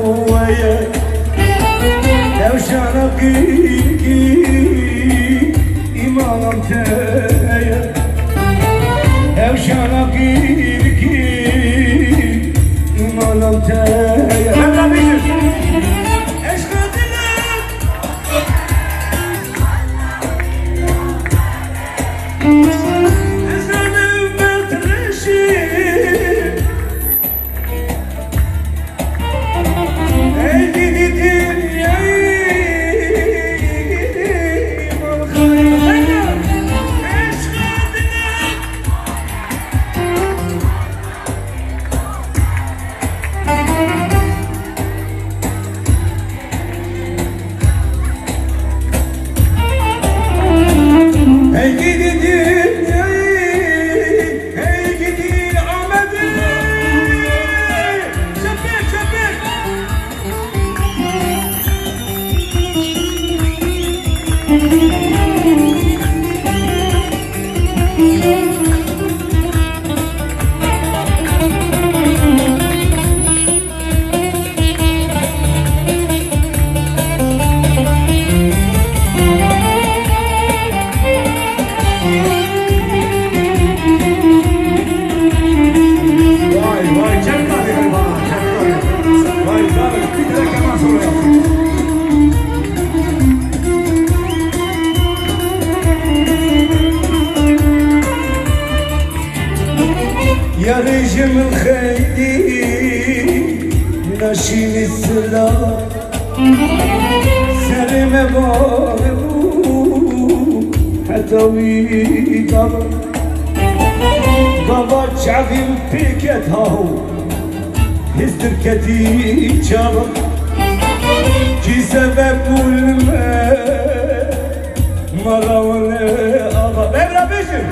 ويا دوشانا قيقي إيمانم تايا دوشانا قيقي إيمانم تايا هلا بيجي يا رجم الخيدي ناشين السلام سلم بابو حتى ويقر بابا شعبي بيكت هاو هزر كتي جار كي سبب الماء مراون الله بابا بيجم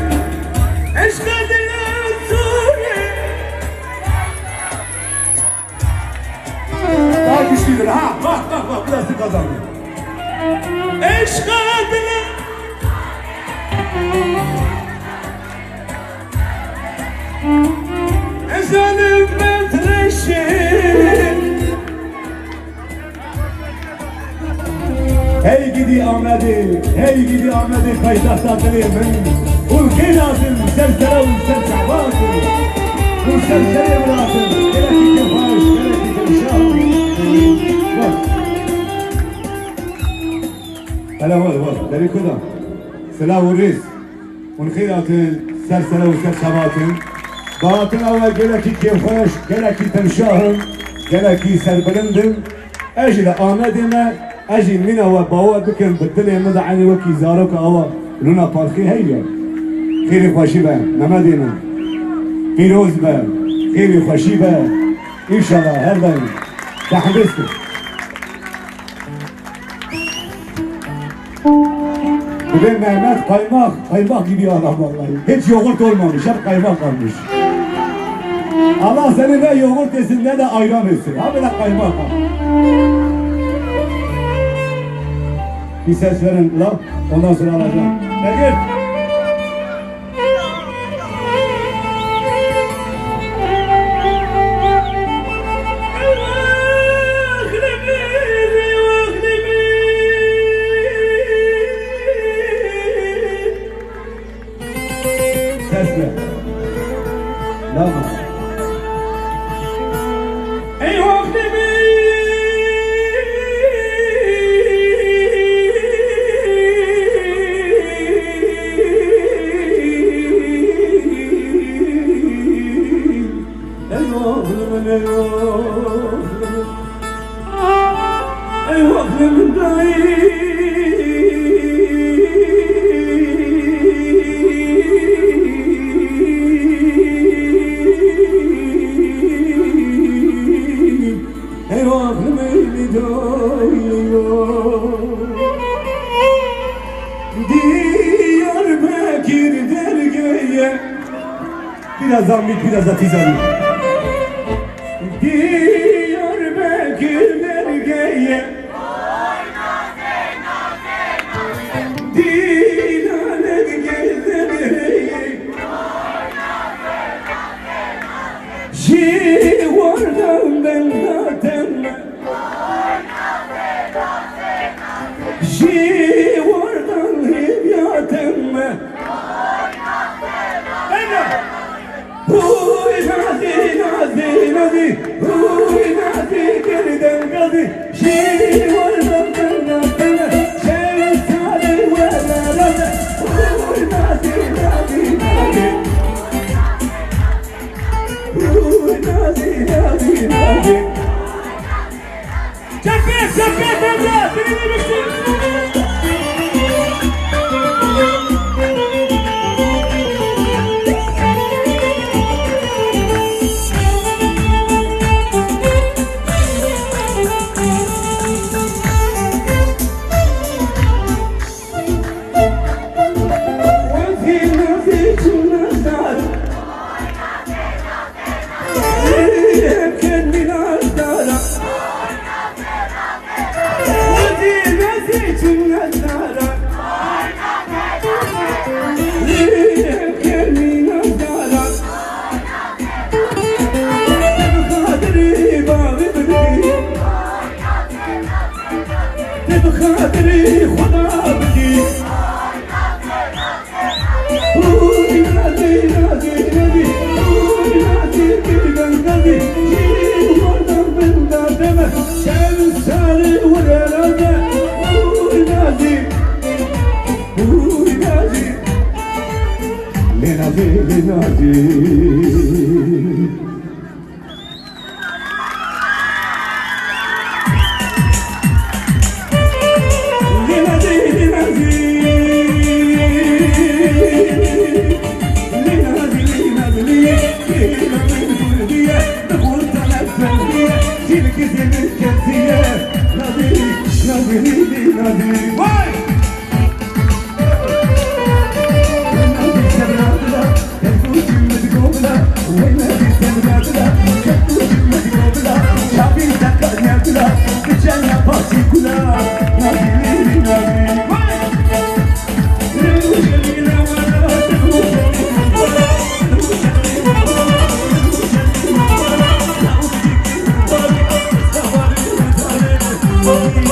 ايش قادر daha güçlüdür ha. Bak biraz kazandı. Eşk adına ezelim metreşim. Hey gidi Ahmet'i, hey gidi Ahmet'i payitahttan dilerim. Ülke lazım, sersere şahbatım. Bu sersere bırakın, gerekli kefaş, gerekli kemşah. هلا والله دريكودا سلام والريس ونخيراتن سرسلة وسر شباتن باطن أول جلكي كيفاش جلكي تمشاهم جلكي سربلندن أجي لآمدنا أجي من هو باوا بكن بالدنيا مدى عني وكي زاروك أوا لونا بارخي هيا خيري خوشي با نمدينا فيروز با خيري خوشي با إن شاء الله هر دايما تحبسكم Bugün Mehmet kaymak gibi adam vallahi. Hiç yoğurt olmamış, hep kaymak kalmış. Allah seni ne yoğurt etsin ne de ayran etsin. Ha böyle kaymak var. Bir ses verin la, ondan sonra alacağım. Gel. Sesle. Lama. Ey vaktimi ey vaktimi ey vaktimi dahi Diyarbakır dergeye biraz zambik biraz da tizanı Diyarbakır dergeye Dilanet gezdereye Jivardan ben zaten Şi vardan hibyatem Huy nazi nazi nazi Huy nazi geriden gazi Şi vardan tena Şen sari vela razi Huy nazi nazi nazi Huy nazi nazi nazi Çakır çakır tezgah Seni demiştim خاطري خدا بدي نادي نادي نادي نادي كيرجن قلبي جيب وردم من دمه شال ساري ولا رده نادي نادي لنادي لنادي Oh